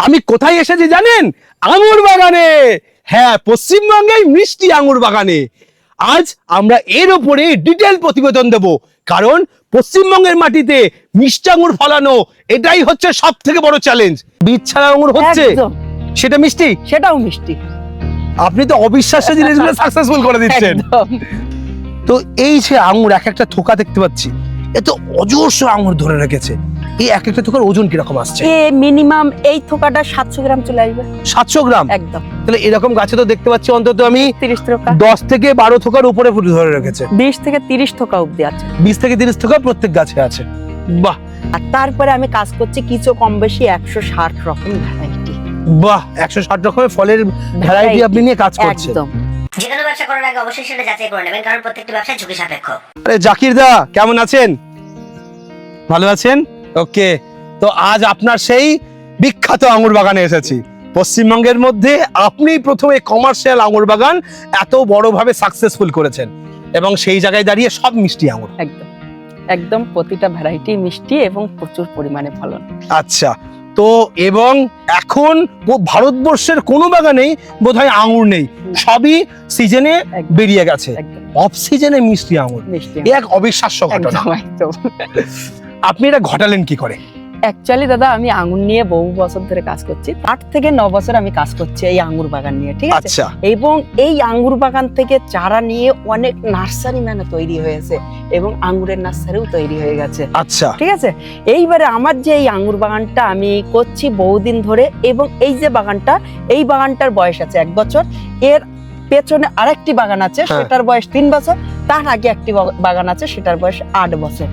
আমি কোথায় এসেছি জানেন? আঙুর বাগানে। হ্যাঁ, পশ্চিমবঙ্গে মিষ্টি আঙুর বাগানে। আজ আমরা এর উপরে ডিটেল প্রতিবেদন দেব, কারণ পশ্চিমবঙ্গের মাটিতে মিষ্টি আঙুর ফলানো এটাই হচ্ছে সব থেকে বড় চ্যালেঞ্জ। বীজ ছাড়া আঙুর হচ্ছে, একদম। সেটা মিষ্টি, সেটাও মিষ্টি। আপনি তো অবিশ্বাস্য জিনিসগুলো সাকসেসফুল করে দিচ্ছেন। একদম। তো এই যে আঙুর এক একটা থোকা দেখতে পাচ্ছি, এত অজস্র আঙুর ধরে রেখেছে। এই এক একটা থোকার ওজন কিরকম আসছে? এ মিনিমাম এই থোকাটা 700 গ্রাম চলে আসবে। 700 গ্রাম? একদম। তাহলে এরকম গাছে তো দেখতে পাচ্ছি অন্তত আমি 30 থোকা, 10 থেকে 12 থোকার উপরে ফুটে ধরে রেখেছে। 20 থেকে 30 থোকা অবধি আছে। 20 থেকে 30 থোকা প্রত্যেক গাছে আছে। বাহ আর তারপরে আমি কাজ করছি কিছু কম বেশি 160 রকম ভ্যারাইটি। বাহ, 160 রকমের ফলের ভ্যারাইটি আপনি নিয়ে কাজ করছেন। একদম। যে কোনো ব্যবসা করার আগে অবশ্যই সেটা যাচাই করে নেবেন, কারণ প্রত্যেকটি ব্যবসা ঝুঁকি সাপেক্ষ। আরে জাকির দা, কেমন আছেন? ভালো আছেন? ওকে। তো আজ আপনার সেই বিখ্যাত আঙুর বাগানে এসেছি। পশ্চিমবঙ্গের মধ্যে আপনি প্রথমে কমার্শিয়াল আঙুর বাগান এত বড়ভাবে সাকসেসফুল করেছেন, এবং সেই জায়গায় দাঁড়িয়ে সব মিষ্টি আঙুর। একদম একদম প্রতিটা ভ্যারাইটি মিষ্টি এবং প্রচুর পরিমাণে ফলন। আচ্ছা, তো এবং এখন ভারতবর্ষের কোনো বাগানেই বোধহয় আঙুর নেই, সবই সিজনে একদম। বেরিয়ে গেছে। একদম অফ সিজনে মিষ্টি আঙুর, মিষ্টি। এ এক অবিশ্বাস্য ঘটনা। একদম একদম। আপনি এটা ঘটালেন কি করে? অ্যাকচুয়ালি দাদা, আমি আঙুর নিয়ে বহু বছর ধরে কাজ করছি। 8 থেকে 9 বছর আমি কাজ করছি এই আঙুর বাগান নিয়ে, ঠিক আছে? আচ্ছা, এবং এই আঙ্গুর বাগান থেকে চারা নিয়ে অনেক নার্সারি ম্যানও তৈরি হয়েছে এবং আঙ্গুরের নার্সারিও তৈরি হয়ে গেছে, আচ্ছা, ঠিক আছে? এইবারে আমার যে এই আঙ্গুর বাগানটা আমি করছি বহুদিন ধরে, এবং এই যে বাগানটা, এই বাগানটার বয়স আছে 1 বছর। এর পেছনে আরেকটি বাগান আছে, হ্যাঁ। সেটার বয়স 3 বছর। তার আগে একটি বাগান আছে, সেটার বয়স 8 বছর।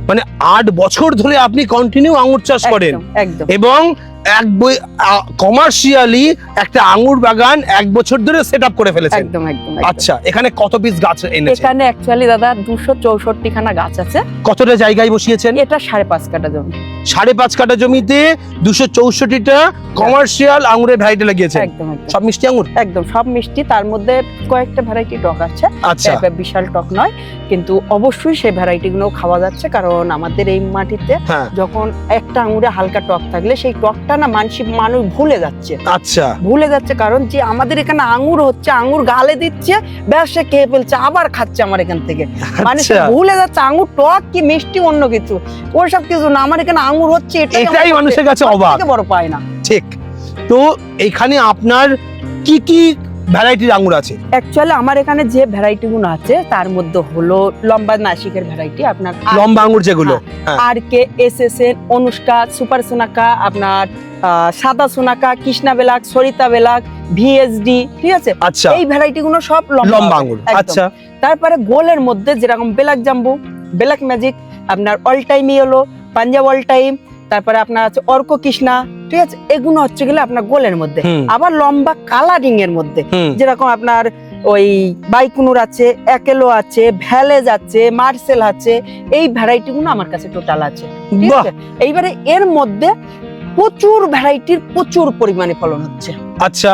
মানে 8 বছর ধরে আপনি কন্টিনিউ আঙুর চাষ করেন, একদম একদম এবং কমার্শিয়ালি একটা আঙুর বাগান 1 বছর ধরে সেটআপ করে ফেলেছেন। একদম একদম। আচ্ছা, এখানে কত পিস গাছ এনেছেন? এখানে অ্যাকচুয়ালি দাদা 264 খানা গাছ আছে। কতটা জায়গায় বসিয়েছেন? এটা 5.5 কাঠা জমি। 5.5 কাঠা জমিতে 264টা কমার্শিয়াল আঙুরের ভ্যারাইটি লাগিয়েছেন। একদম একদম সব মিষ্টি আঙুর? একদম সব মিষ্টি। তার মধ্যে কয়েকটা ভ্যারাইটি টক আছে। আচ্ছা, বিশাল টক নয়, কিন্তু অবশ্যই সেই ভ্যারাইটি গুলো খাওয়া যাচ্ছে, কারণ আমাদের এই মাটিতে হ্যাঁ, যখন একটা আঙুরে হালকা টক থাকলে সেই টকটা না মানুষ ভুলে যাচ্ছে। আচ্ছা, ভুলে যাচ্ছে কারণ যে আমাদের এখানে আঙুর হচ্ছে, আঙুর গালে দিচ্ছে, ব্যাস সে খেয়ে ফেলছে, আবার খাচ্ছে আমার এখান থেকে। মানে সে আচ্ছা। ভুলে যাচ্ছে আঙুর টক কি মিষ্টি অন্য কিছু, ওসব কিছু না। আমার এখানে আঙুর হচ্ছে, এটাই মানুষের কাছে অবাক। বড় পায় না। ঠিক। তো এখানে আপনার কি কি ভ্যারাইটির আঙুর আছে? অ্যাকচুয়ালি আমার এখানে যে ভ্যারাইটি গুলো আছে তার মধ্যে হলো লম্বা নাসিকের ভ্যারাইটি, আপনার লম্বা আঙুর যেগুলো, হ্যাঁ। আর কে এসএসএন, অনুষ্কা, সুপার সোনাকা, আপনার সাদা Sonaka, Krishna black, Sarita black, VSD, ঠিক আছে? আচ্ছা, এই ভ্যারাইটি গুলো সব লম্বা আঙুর। একদম। আচ্ছা, তারপরে গোলের মধ্যে যেরকম বেলাক জাম্বু, বেলাক ম্যাজিক, আপনার all time yellow, Punjab all time, তারপরে আপনার আছে অর্ক কৃষ্ণা, ঠিক আছে? এগুলো হচ্ছে গেলে আপনার গোলের মধ্যে। হুম, আবার লম্বা কালারিং এর মধ্যে হুম, যেরকম আপনার ওই বাইকুনুর আছে, একেলো আছে, ভ্যালেজ আছে, মার্সেল আছে। এই ভ্যারাইটি গুলো আমার কাছে টোটাল আছে, ঠিক বাহ। আছে? এইবারে এর মধ্যে প্রচুর ভ্যারাইটির প্রচুর পরিমাণে ফলন হচ্ছে। আচ্ছা,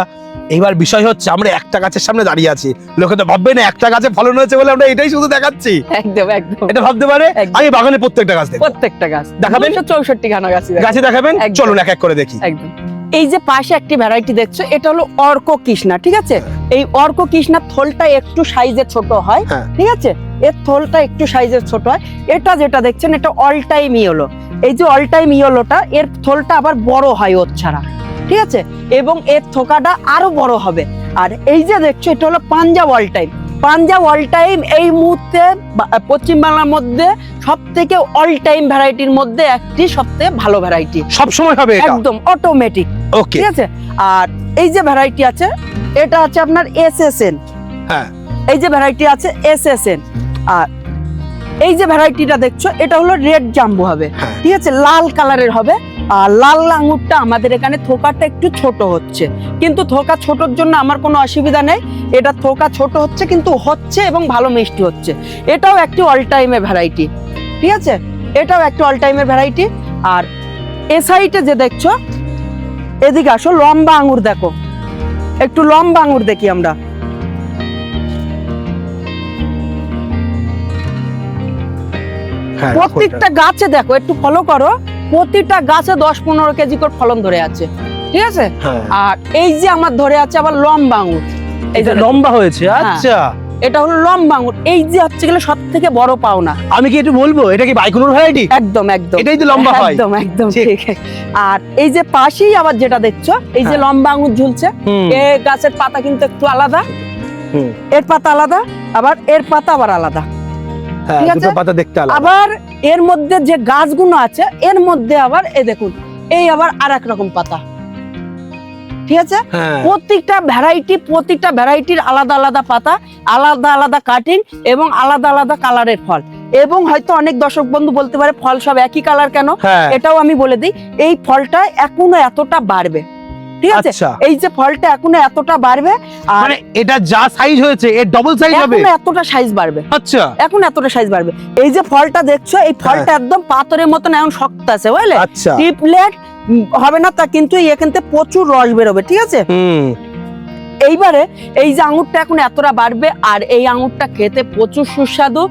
এইবার বিষয় হচ্ছে আমরা একটা গাছের সামনে দাঁড়িয়ে আছি, লোকে তো ভাববে না একটা গাছে ফলন হয়েছে বলে আমরা এটাই শুধু দেখাচ্ছি। একদম একদম এটা ভাবতে পারে একদম। আমি বাগানের প্রত্যেকটা গাছ দেখব। প্রত্যেকটা গাছ দেখাবেন? 264 খানা গাছ গাছে দেখাবেন? একদম। চলুন এক এক করে দেখি। একদম। এই যে পাশে একটি ভ্যারাইটি দেখছো, এটা হলো অর্ক কৃষ্ণা, ঠিক আছে? এই অর্ক কৃষ্ণার থলটা একটু সাইজে ছোট হয়, হ্যাঁ। ঠিক আছে? এর থলটা একটু সাইজের ছোট হয়। এটা যেটা দেখছেন, এটা অল টাইম ইয়েলো। এই যে অল টাইম ইয়েলোটা, এর থলটা আবার বড় হয় ওর ছাড়া, ঠিক আছে? এবং এর থোকাটা আরো বড় হবে। আর এই যে দেখছো, এটা হলো Punjab all time. Punjab all time এই মুহূর্তে পশ্চিমবাংলার মধ্যে সব থেকে অল টাইম ভ্যারাইটির মধ্যে একটি সবথেকে ভালো ভ্যারাইটি, সব সময় হবে এটা? একদম অটোমেটিক, ওকে, ঠিক আছে? আর এই যে ভ্যারাইটি আছে, এটা আছে আপনার এসএসএন। হ্যাঁ, এই যে ভ্যারাইটি আছে এসএসএন। আর এই যে ভ্যারাইটিটা দেখছো, এটা হলো রেড জাম্বু হবে, হ্যাঁ। ঠিক আছে? লাল কালারের হবে। আর লাল আঙুরটা আমাদের এখানে থোকাটা একটু ছোট হচ্ছে, কিন্তু থোকা ছোটর জন্য আমার কোনো অসুবিধা নেই। এটা থোকা ছোট হচ্ছে কিন্তু হচ্ছে এবং ভালো মিষ্টি হচ্ছে। এটাও একটি অল টাইমের ভ্যারাইটি, ঠিক আছে? এটাও একটি অল টাইমের ভ্যারাইটি। আর এ সাইডে যে দেখছো, এদিকে আসো, লম্বা আঙুর দেখো, একটু লম্বা আঙুর দেখি আমরা। হ্যাঁ, প্রত্যেকটা গাছে দেখো, একটু ফলো করো, প্রতিটা গাছে 10-15 কেজি করে ফলন ধরে আছে। ঠিক আছে। হ্যাঁ। আর এই যে আমার ধরে আছে আবার লম্বা আঙুর, এই যে লম্বা হয়েছে, আচ্ছা। এটা হলো লম্বা আঙুর, এই যে হচ্ছে গেলে সব থেকে বড় পাওনা। আমি কি একটু বলবো এটা কি বাইকুনুর ভ্যারাইটি? একদম একদম এটাই তো লম্বা হয়। একদম একদম ঠিক। ঠিক। আর এই যে পাশেই আবার যেটা দেখছো, এই যে হ্যাঁ। লম্বা আঙুর ঝুলছে, হুম, এ গাছের পাতা কিন্তু একটু আলাদা, হুম। এর পাতা আলাদা, আবার এর পাতা আবার আলাদা। হ্যাঁ, ঠিক আছে? দুটো পাতা দেখতে আলাদা। আবার এর মধ্যে যে গাছগুলো আছে এর মধ্যে আবার এই দেখুন, এই আবার আরেক রকম পাতা। ঠিক আছে। হ্যাঁ, প্রত্যেকটা ভ্যারাইটির আলাদা আলাদা পাতা, আলাদা আলাদা কাটিং এবং আলাদা আলাদা কালারের ফল। এবং হয়তো অনেক দর্শক বন্ধু বলতে পারে ফল সব একই কালার কেন, হ্যাঁ। এটাও আমি বলে দিই। এই ফলটা এখনো এতটা বাড়বে, ঠিক আছে। আচ্ছা। এই যে ফলটা এখনো এতটা বাড়বে, আর মানে এটা যা সাইজ হয়েছে এর ডবল সাইজ হবে। এখনো এতটা সাইজ বাড়বে, আচ্ছা, এখন এতটা সাইজ বাড়বে। এই যে ফলটা দেখছো, এই ফলটা একদম পাথরের মতন এখন শক্ত আছে, বুঝলে? আচ্ছা। টিপলেট হবে না তা, কিন্তু এখান থেকে প্রচুর রস বেরোবে, ঠিক আছে। হুম, এইবারে এই যে আঙুরটা এখন এতটা বাড়বে, আর এই আঙুরটা খেতে প্রচুর সুস্বাদু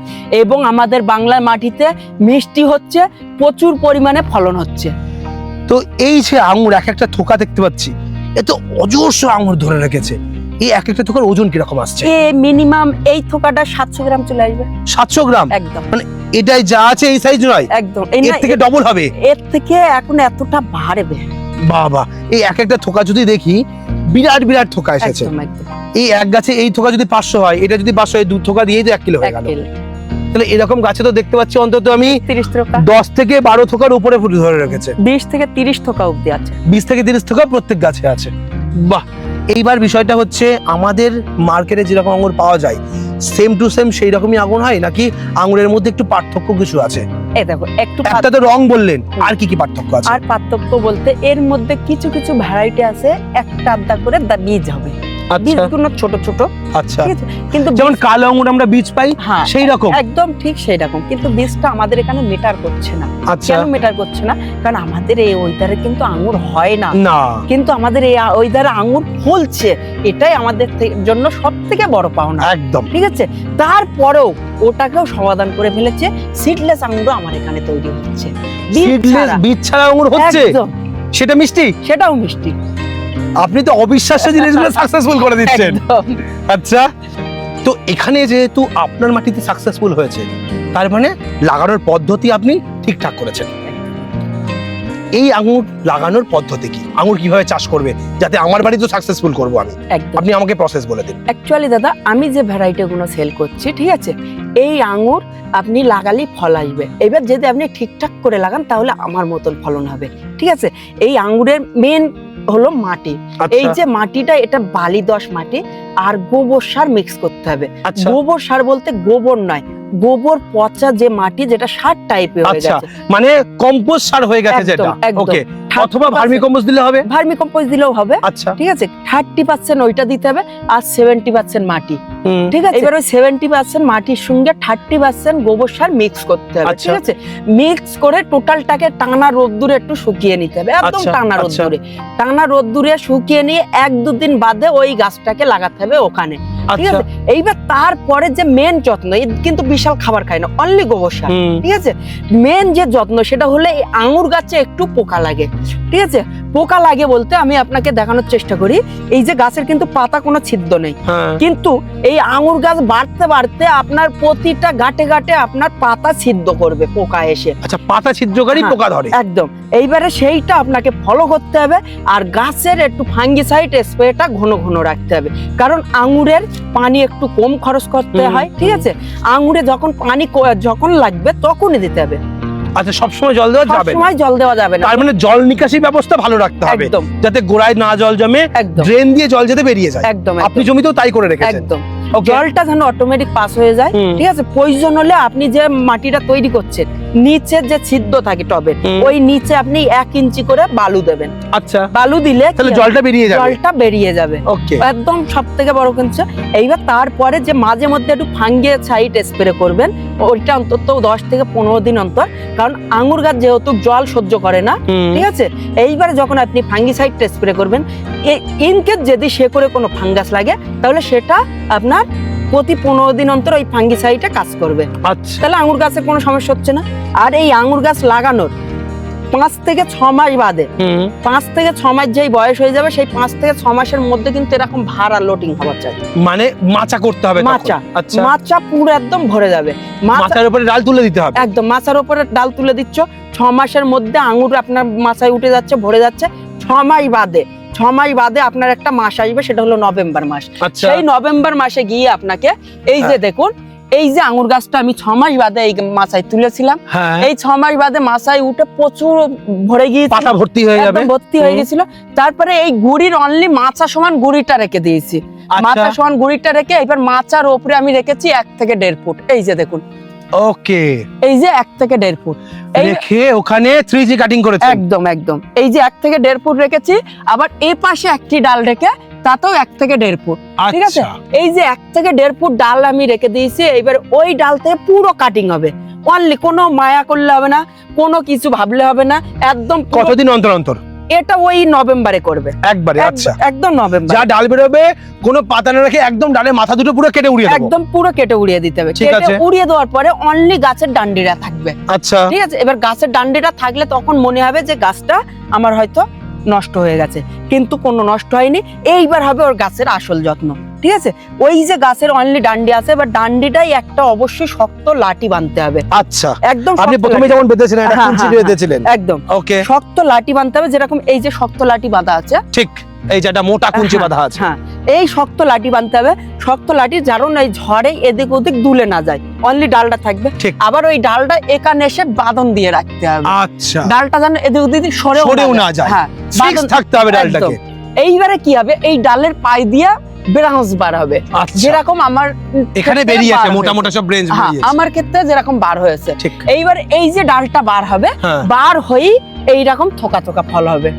এবং আমাদের বাংলার মাটিতে মিষ্টি হচ্ছে, প্রচুর পরিমাণে ফলন হচ্ছে। তো এই যে আঙুর এক একটা থোকা দেখতে পাচ্ছি, এ তো অজস্র আঙুর ধরে রেখেছে। এই এক একটা থোকার ওজন কিরকম আসছে? এ মিনিমাম এই থোকাটা 700 গ্রাম চলে আসবে। 700 গ্রাম? একদম এটাই যা আছে এই সাইজ নয়, একদম, এই এর না, থেকে ডবল হবে। এর থেকে এখন এতটা বাড়বে। বাবা, এই এক একটা থোকা যদি দেখি, বিরাট বিরাট থোকা এসেছে। একদম একদম এই এক গাছে এই থোকা যদি 500 হয়, এটা যদি 500 হয়, 2 থোকা দিয়েই তো 1 কিলো হয়ে 1 গেল। কিলো তাহলে এরকম গাছে তো দেখতে পাচ্ছি অন্তত আমি 30 থোকা, 10 থেকে 12 থোকার উপরে ফুল ধরে রেখেছে। 20 থেকে 30 থোকা অবধি আছে। 20 থেকে 30 থোকা প্রত্যেক গাছে আছে। বাহ। এইবার বিষয়টা হচ্ছে, আমাদের মার্কেটে যেরকম আঙুর পাওয়া যায় সেম টু সেম সেই রকমই আঙুর হয়, নাকি আঙুরের মধ্যে একটু পার্থক্য কিছু আছে? এই দেখো একটু একটা তো রং বললেন, আর কি কি পার্থক্য আছে? আর পার্থক্য বলতে এর মধ্যে কিছু কিছু ভ্যারাইটি আছে একটা আধা করে বীজ হবে, আচ্ছা বীজগুলো ছোট ছোট, আচ্ছা। ঠিক আছে। কিন্তু যেমন কালো আঙুর আমরা বীজ পাই, হ্যাঁ সেই রকম? একদম ঠিক সেই রকম, কিন্তু বীজটা আমাদের এখানে মেটার করছে না। আচ্ছা। কেন মেটার করছে না? কারণ আমাদের এই ওয়েদারে কিন্তু আঙুর হয় না, না, কিন্তু আমাদের এই ওয়েদারে আঙুর ফলছে, এটাই আমাদের জন্য সব থেকে বড় পাওনা। একদম। ঠিক আছে। তারপরেও ওটাকেও সমাধান করে ফেলেছে, সিডলেস আঙুরও আমার এখানে তৈরি হচ্ছে, বীজ সিডলেস ছাড়া। বীজ ছাড়া আঙুর হচ্ছে, একদম, সেটা মিষ্টি। সেটাও মিষ্টি। আপনি তো অবিশ্বাস্য জিনিসগুলো সাকসেসফুল করে দিচ্ছেন। একদম। আচ্ছা, তো এখানে যেহেতু আপনার মাটিতে সাকসেসফুল হয়েছে, তার মানে লাগানোর পদ্ধতি আপনি ঠিকঠাক করেছেন। এই আঙুর লাগানোর পদ্ধতি কি? আঙুর কিভাবে চাষ করবে যাতে আমার বাড়িতে সাকসেসফুল করব আমি? একদম। আপনি আমাকে প্রসেস বলে দিন। অ্যাকচুয়ালি দাদা, আমি যে ভ্যারাইটিগুলো সেল করছি, ঠিক আছে, এই আঙুর আপনি লাগালেই ফল আসবে। এবার যদি আপনি ঠিকঠাক করে লাগান তাহলে আমার মতন ফলন হবে, ঠিক আছে। এই আঙুরের মেন হলো মাটি। এই যে মাটিটা, এটা বালি দোআঁশ মাটি আর গোবর সার মিক্স করতে হবে। আচ্ছা গোবর সার বলতে গোবর নয়, গোবর পচা যে মাটি, যেটা সার টাইপের হয়ে আচ্ছা, গেছে, মানে কম্পোস্ট সার হয়ে গেছে একদম, যেটা। একদম। ওকে, অথবা ভার্মি কম্পোস্ট দিলে হবে। ভার্মি কম্পোস্ট দিলেও হবে, আচ্ছা, ঠিক আছে। 30% ওইটা দিতে হবে আর 70% মাটি, হুম, ঠিক আছে। এবার ওই 70% মাটির সঙ্গে 30% গোবর সার মিক্স করতে হবে, আচ্ছা। ঠিক আছে। মিক্স করে টোটালটাকে টানা রোদ্দুরে একটু শুকিয়ে নিতে হবে, একদম আচ্ছা, টানা আচ্ছা। রোদ্দুরে। টানা রোদ্দুরে শুকিয়ে নিয়ে 1-2 দিন বাদে ওই গাছটাকে লাগাতে হবে ওখানে, ঠিক আচ্ছা, আছে। এইবার তারপরে যে মেন যত্ন, এই কিন্তু বিশাল খাবার খায় না, অনলি গোবর সার, হুম, ঠিক আছে। মেন যে যত্ন সেটা হলে এই আঙুর গাছে একটু পোকা লাগে, ঠিক আছে। পোকা লাগে বলতে আমি আপনাকে দেখানোর চেষ্টা করি, এই যে গাছের কিন্তু পাতা কোনো ছিদ্র নেই, হ্যাঁ, কিন্তু এই আঙুর গাছ বাড়তে বাড়তে আপনার প্রতিটা গাঁটে গাঁটে আপনার পাতা ছিদ্র করবে পোকা এসে, আচ্ছা, পাতা ছিদ্রকারী হ্যাঁ, পোকা ধরে। একদম। এইবারে সেইটা আপনাকে ফলো করতে হবে, আর গাছের একটু ফাঙ্গিসাইড স্প্রেটা ঘন ঘন রাখতে হবে, কারণ আঙুরের পানি একটু কম খরচ করতে হুম, হয়, ঠিক আছে। আঙুরে যখন পানি যখন লাগবে তখনই দিতে হবে, আচ্ছা, সবসময় জল দেওয়া যাবে না? সবসময় জল দেওয়া যাবে না, তার মানে জল নিকাশি ব্যবস্থা ভালো রাখতে হবে, একদম যাতে গোড়ায় না জল জমে, একদম ড্রেন দিয়ে জল যেতে বেরিয়ে যায়। একদম আপনি জমিতেও তাই করে রেখেছেন। একদম। ওকে, জলটা যেন অটোমেটিক পাস হয়ে যায়, হুম, ঠিক আছে। প্রয়োজন হলে আপনি যে মাটিটা তৈরি করছেন, নিচে যে ছিদ্র থাকে টবের, হুম, ওই নিচে আপনি 1 ইঞ্চি করে বালু দেবেন। আচ্ছা, বালু দিলে কি তাহলে হবে? জলটা বেরিয়ে যাবে। জলটা বেরিয়ে যাবে, ওকে, একদম সব থেকে বড় কিছু। এইবার তারপরে যে মাঝে মধ্যে একটু ফাঙ্গিসাইড স্প্রে করবেন, ওইটা অন্তত 10 থেকে 15 দিন অন্তর, কারণ আঙুর গাছ যেহেতু জল সহ্য করে না, হুম, ঠিক আছে। এইবারে যখন আপনি ফাঙ্গিসাইড স্প্রে করবেন, ইনকেস যদি সে করে কোনো ফাঙ্গাস লাগে, তাহলে সেটা আপনার প্রতি 15 দিন অন্তর ওই ফাঙ্গিসাইডে কাজ করবে, আচ্ছা, তাহলে আঙুর গাছের কোনো সমস্যা হচ্ছে না। আর এই আঙুর গাছ লাগানোর 5 থেকে 6 মাস বাদে, 5 থেকে 6 মাস যেই বয়স হয়ে যাবে সেই 5 থেকে 6 মাসের মধ্যে কিন্তু এরকম ভার আর লোটিং হওয়া চাই। মানে মাচা করতে হবে তখন? মাচা, আচ্ছা, মাচা পুরো একদম ভরে যাবে। মাচার উপরে ডাল তুলে দিতে হবে? একদম মাচার উপরে ডাল তুলে দিচ্ছ, 6 মাসের মধ্যে আঙুর আপনার মাচায় উঠে যাচ্ছে, ভরে যাচ্ছে। 6 মাস বাদে, 6 মাস বাদে আপনার একটা মাস আসবে, সেটা হলো নভেম্বর মাস। আচ্ছা, সেই নভেম্বর মাসে গিয়ে আপনাকে এই যে দেখুন, এই যে আঙুর গাছটা আমি 6 মাস বাদে এই মাচায় তুলেছিলাম, হ্যাঁ, এই 6 মাস বাদে মাচায় উঠে প্রচুর ভরে গিয়েছে, পাতা ভর্তি হয়ে যাবে, একদম ভর্তি হয়ে গেছিল। তারপরে এই গুড়ির অনলি মাচা সমান গুড়িটা রেখে দিয়েছি, আচ্ছা। মাচা সমান গুড়িটা রেখে এবার মাচার উপরে আমি রেখেছি 1 থেকে 1.5 ফুট। এই যে দেখুন, ওকে, এই যে 1 থেকে 1.5 ফুট এই রেখে ওখানে 3G কাটিং করেছে? একদম একদম, এই যে 1 থেকে 1.5 ফুট রেখেছি। আবার এই পাশে একটি ডাল রেখে তাতেও 1 থেকে 1.5 ফুট, ঠিক আছে? এই যে 1 থেকে 1.5 ফুট ডাল আমি রেখে দিয়েছি, এবার ওই ডাল থেকে পুরো কাটিং হবে। অনলি কোনো মায়া করলে হবে না, কোনো কিছু ভাবলে হবে না, একদম কতদিন অন্তর অন্তর? এটা ওই নভেম্বরে করবে একবারে? আচ্ছা, একদম নভেম্বর। যা ডাল বেরোবে কোনো পাতা না রেখে একদম ডালের মাথা দুটো পুরো কেটে উড়িয়ে দেবো? একদম পুরো কেটে উড়িয়ে দিতে হবে। ঠিক কেটে আছে। উড়িয়ে দেওয়ার পরে অনলি গাছের ডান্ডিটা থাকবে, আচ্ছা, ঠিক আছে? এবার গাছের ডান্ডিটা থাকলে তখন মনে হবে যে গাছটা আমার হয়তো নষ্ট হয়ে গেছে, কিন্তু কোনো নষ্ট হয়নি। এইবার হবে ওর গাছের আসল যত্ন, ঠিক আছে? ওই যে গাছের অনলি ডান্ডি আছে, এবার ডান্ডিটাই একটা অবশ্যই শক্ত লাঠি বাঁধতে হবে। আচ্ছা, একদম আপনি শক্ত প্রথমে লাঠি। যেমন বেঁধেছিলেন এটা হ্যাঁ, কুঞ্চি হ্যাঁ, দিয়ে হ্যাঁ, বেঁধেছিলেন? একদম ওকে, শক্ত লাঠি বাঁধতে হবে, যেরকম এই যে শক্ত লাঠি বাঁধা আছে, ঠিক এই যেটা মোটা কুঞ্চি বাঁধা আছে। হ্যাঁ, এই শক্ত লাঠি বাঁধতে হবে। শক্ত লাঠি যেন এই ঝড়ে এদিক ওদিক দুলে না যায়, অনলি ডালটা থাকবে। ঠিক। আবার ওই ডালটা এখানে এসে বাঁধন দিয়ে রাখতে হবে, আচ্ছা, ডালটা যেন এদিক ওদিক সরেও না যায়, হ্যাঁ, ফিক্স থাকতে হবে ডালটাকে। এইবারে কি হবে, এই ডালের পাই দিয়ে ব্রাঞ্চ বার হবে, আচ্ছা, যেরকম আমার এখানে ক্ষেত্রে বেরিয়ে আছে বার মোটা হয়েছে। মোটা সব ব্রেঞ্চ হ্যাঁ, বেরিয়ে আছে। আমার ক্ষেত্রে যেরকম বার হয়েছে, ঠিক, এইবার এই যে ডালটা বার হবে, হ্যাঁ। বার হয়েই এইরকম থোকা থোকা ফল হবে।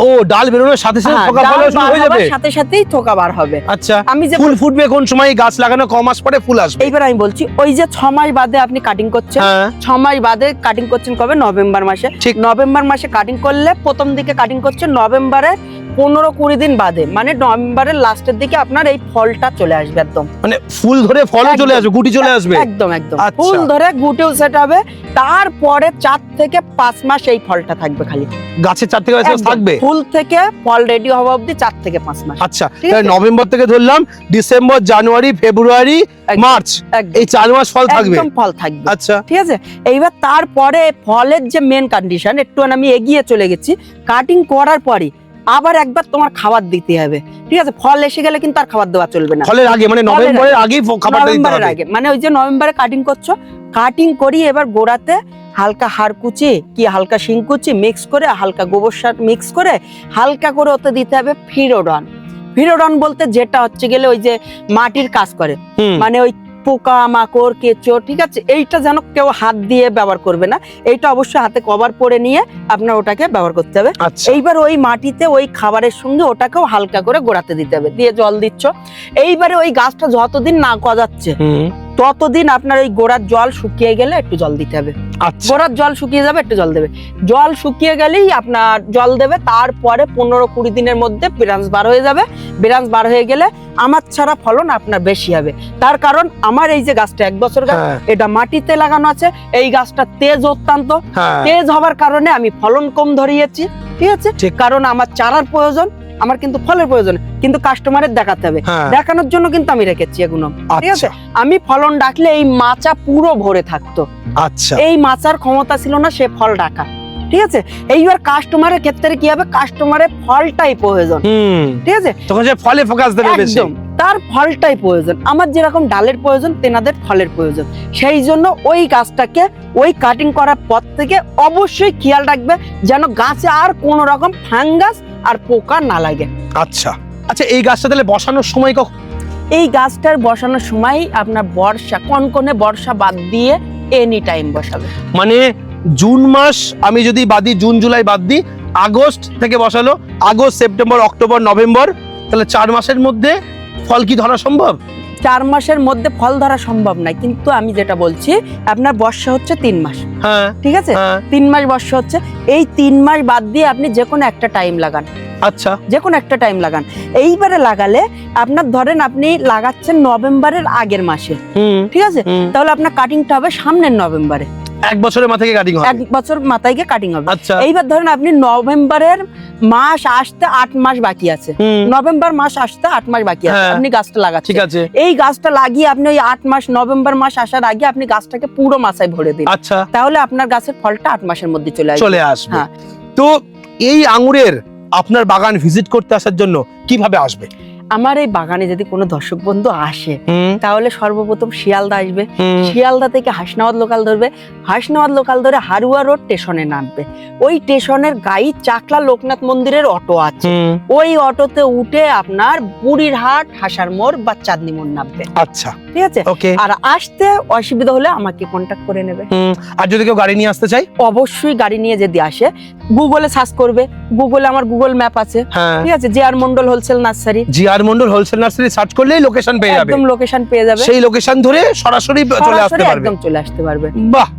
ও, ডাল বেরোনোর সাথে সাথে হ্যাঁ, পোকা ডাল ফলও শুরু বার হয়ে যাবে? হবার সাথে সাথেই থোকা বার হবে। আচ্ছা, আমি যে ফুল ফুটবে কোন সময়? গাছ লাগানো ক মাস পরে ফুল আসবে? এইবার আমি বলছি, ওই যে 6 মাস বাদে আপনি কাটিং করছেন, হ্যাঁ, 6 মাস বাদে কাটিং করছেন কবে? নভেম্বর মাসে। ঠিক। নভেম্বর মাসে কাটিং করলে প্রথম দিকে কাটিং করছেন নভেম্বরে 15-20 দিন বাদে, মানে নভেম্বরের লাস্টের দিকে আপনার এই ফলটা চলে আসবে একদম, মানে ফুল ধরে ফলও চলে আসবে, গুটি চলে আসবে? একদম একদম আচ্ছা। ফুল ধরে গুটেও সেট হবে। তারপরে 4 থেকে 5 মাস এই ফলটা থাকবে খালি গাছের 4 থেকে 5 মাস একদম। থাকবে? ফুল থেকে ফল রেডি হওয়া অবধি 4 থেকে 5 মাস। আচ্ছা, ঠিক তাহলে আছে। নভেম্বর থেকে ধরলাম ডিসেম্বর, জানুয়ারি, ফেব্রুয়ারি, একদম, মার্চ, একদম, এই 4 মাস ফল থাকবে? একদম ফল থাকবে। আচ্ছা, ঠিক আছে। এইবার তারপরে ফলের যে মেন কন্ডিশন, একটু আমি এগিয়ে চলে গেছি, কাটিং করার পরে আবার একবার তোমার খাবার দিতে হবে, ঠিক আছে? ফল এসে গেলে কিন্তু আর খাবার দেওয়া চলবে না। ফলের আগে মানে নভেম্বরের আগেই খাবারটা দিতে নভেম্বরের হবে? আগে, মানে ওই যে নভেম্বরে কাটিং করছো, কাটিং করি এবার গোড়াতে হালকা হাড়কুচি কি হালকা শিংকুচি মিক্স করে, হালকা গোবর সার মিক্স করে, হালকা করে ওতে দিতে হবে ফিরোডন। ফিরোডন বলতে যেটা হচ্ছে গেলে ওই যে মাটির কাজ করে, হুম, মানে ওই পোকা মাকড় কেঁচো, ঠিক আছে? এইটা যেন কেউ হাত দিয়ে ব্যবহার করবে না, এইটা অবশ্যই হাতে কভার পরে নিয়ে আপনার ওটাকে ব্যবহার করতে হবে। আচ্ছা, এইবার ওই মাটিতে ওই খাবারের সঙ্গে ওটাকেও হালকা করে গোড়াতে দিতে হবে, দিয়ে জল দিচ্ছ। এইবারে ওই গাছটা যতদিন না গজাচ্ছে হুম, ততদিন আপনার ওই গোড়ার জল শুকিয়ে গেলে একটু জল দিতে হবে। আচ্ছা, গোড়ার জল শুকিয়ে যাবে, একটু জল দেবে। জল শুকিয়ে গেলেই আপনার জল দেবে। তারপরে 15-20 দিনের মধ্যে ব্রাঞ্চ বার হয়ে যাবে। ব্রাঞ্চ বার হয়ে গেলে আমার ছাড়া ফলন আপনার বেশি হবে। তার কারণ আমার এই যে গাছটা 1 বছর গাছ, হ্যাঁ, এটা মাটিতে লাগানো আছে। এই গাছটা তেজ অত্যন্ত, হ্যাঁ, তেজ হবার কারণে আমি ফলন কম ধরিয়েছি, ঠিক আছে? ঠিক। কারণ আমার চারার প্রয়োজন, আমার কিন্তু ফলের প্রয়োজন, কিন্তু কাস্টমারের দেখাতে হবে। হ্যাঁ, দেখানোর জন্য কিন্তু আমি রেখেছি এগুলো, ঠিক আছে? আচ্ছা, আমি ফলন ডাকলে এই মাচা পুরো ভরে থাকতো, আচ্ছা, এই মাচার ক্ষমতা ছিল না সে ফল ডাকা, ঠিক আছে? এইবার কাস্টমারের ক্ষেত্রে কি হবে, কাস্টমারের ফলটাই প্রয়োজন, হুম, ঠিক আছে? তখন যে ফলে ফোকাস দেবে বেশি। একদম, তার ফলটাই প্রয়োজন। আমার যেরকম ডালের প্রয়োজন তেনাদের ফলের প্রয়োজন। সেই জন্য ওই গাছটাকে ওই কাটিং করার পর থেকে অবশ্যই খেয়াল রাখবে যেন গাছে আর কোনো রকম ফাঙ্গাস আর পোকা না লাগে। আচ্ছা, আচ্ছা, এই গাছটা তাহলে বসানোর সময় কখন? এই গাছটার বসানোর সময় আপনার বর্ষা, কনকনে বর্ষা বাদ দিয়ে এনি টাইম বসাবে। মানে জুন মাস আমি যদি বাদি, জুন জুলাই বাদ দিই, আগস্ট থেকে বসালো, আগস্ট, সেপ্টেম্বর, অক্টোবর, নভেম্বর, তাহলে 4 মাসের মধ্যে ফল কি ধরা সম্ভব? 4 মাসের মধ্যে ফল ধরা সম্ভব নয়, কিন্তু আমি যেটা বলছি আপনার বর্ষা হচ্ছে 3 মাস, হ্যাঁ, ঠিক আছে? হ্যাঁ, 3 মাস বর্ষা হচ্ছে, এই 3 মাস বাদ দিয়ে আপনি যে কোনো একটা টাইম লাগান, আচ্ছা, যে কোনো একটা টাইম লাগান। এইবারে লাগালে আপনার ধরেন আপনি লাগাচ্ছেন নভেম্বরের আগের মাসে, হুম, ঠিক আছে? হুম, তাহলে আপনার কাটিংটা হবে সামনের নভেম্বরে, 1 বছরের মাথায় কাটিং হবে? 1 বছর মাথায় গিয়ে কাটিং হবে। আচ্ছা। এইবার ধরেন আপনি নভেম্বরের মাস আসতে 8 মাস বাকি আছে, নভেম্বর মাস আসতে 8 মাস বাকি আছে, হ্যাঁ। আপনি গাছটা লাগাচ্ছেন। ঠিক আছে। এই গাছটা লাগিয়ে আপনি ওই 8 মাস, নভেম্বর মাস আসার আগে আপনি গাছটাকে পুরো মাচায় ভরে দিন, আচ্ছা, তাহলে আপনার গাছের ফলটা 8 মাসের মধ্যে চলে আসবে। হ্যাঁ। তো এই আঙুরের আপনার বাগান ভিজিট করতে আসার জন্য কিভাবে আসবে? আমার এই বাগানে যদি কোনো দর্শক বন্ধু আসে তাহলে সর্বপ্রথম শিয়ালদা আসবে, শিয়ালদা থেকে হাসনাবাদ লোকাল ধরবে, হাসনাবাদ লোকাল ধরে হারুয়া রোড স্টেশনে নামবে। ওই স্টেশনের গায়ে চাকলা লোকনাথ মন্দিরের অটো আছে, ওই অটোতে উঠে আপনার বুড়িরহাট, হাসার মোড় বা চাঁদনি মোড় নামবে। আচ্ছা, ঠিক আছে। ওকে। আর আসতে অসুবিধা হলে আমাকে কন্ট্যাক্ট করে নেবে। আর যদি কেউ গাড়ি নিয়ে আসতে চায়? অবশ্যই গাড়ি নিয়ে যদি আসে গুগলে সার্চ করবে, গুগলে আমার গুগল ম্যাপ আছে, হ্যাঁ, ঠিক আছে, J R Mondal wholesale nursery, GR Mondal wholesale nursery search করলেই লোকেশন পেয়ে যাবে, একদম লোকেশন পেয়ে যাবে, সেই লোকেশন ধরে সরাসরি চলে আসতে সরাসরি পারবে। একদম চলে আসতে পারবে। বাহ!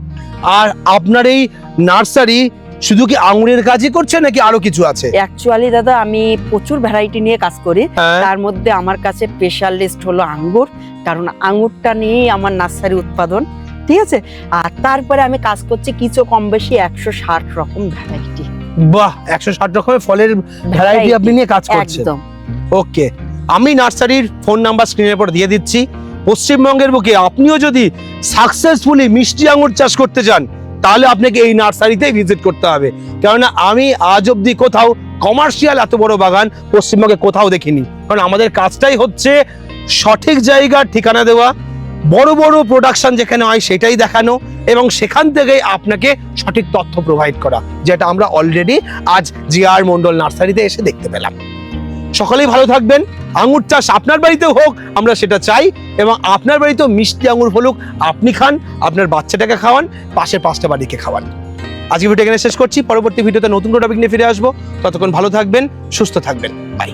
আর আপনার এই নার্সারি শুধু কি আঙুরের কাজই করছে নাকি আরো কিছু আছে? অ্যাকচুয়ালি দাদা আমি প্রচুর ভ্যারাইটি নিয়ে কাজ করি, হ্যাঁ। তার মধ্যে আমার কাছে স্পেশালিস্ট হলো আঙ্গুর, কারণ আঙ্গুরটা নিয়েই আমার নার্সারি উৎপাদন। ঠিক আছে। আর তারপরে আমি কাজ করছি কিছু কম বেশি 160 রকম ভ্যারাইটি। বাহ, 160 রকমের ফলের ভ্যারাইটি আপনি নিয়ে কাজ করছেন। একদম। ওকে, আমি নার্সারির ফোন নাম্বার স্ক্রিনের উপর দিয়ে দিচ্ছি। পশ্চিমবঙ্গের বুকে আপনিও যদি সাকসেসফুলি মিষ্টি আঙুর চাষ করতে চান তাহলে আপনাকে এই নার্সারিতেই ভিজিট করতে হবে, কেননা আমি আজ অব্দি কোথাও কমার্শিয়াল এত বড় বাগান পশ্চিমবঙ্গে কোথাও দেখিনি। কারণ আমাদের কাজটাই হচ্ছে সঠিক জায়গার ঠিকানা দেওয়া, বড় বড় প্রোডাকশন যেখানে হয় সেটাই দেখানো, এবং সেখান থেকেই আপনাকে সঠিক তথ্য প্রোভাইড করা, যেটা আমরা অলরেডি আজ জিআর মন্ডল নার্সারিতে এসে দেখতে পেলাম। সকলেই ভালো থাকবেন। আঙুর চাষ আপনার বাড়িতেও হোক, আমরা সেটা চাই, এবং আপনার বাড়িতেও মিষ্টি আঙুর ফলুক, আপনি খান, আপনার বাচ্চাটাকে খাওয়ান, পাশের 5টা বাড়িকে খাওয়ান। আজকে ভিডিও এখানে শেষ করছি, পরবর্তী ভিডিওতে নতুন কোনো টপিক নিয়ে ফিরে আসবো। ততক্ষণ ভালো থাকবেন, সুস্থ থাকবেন, বাই।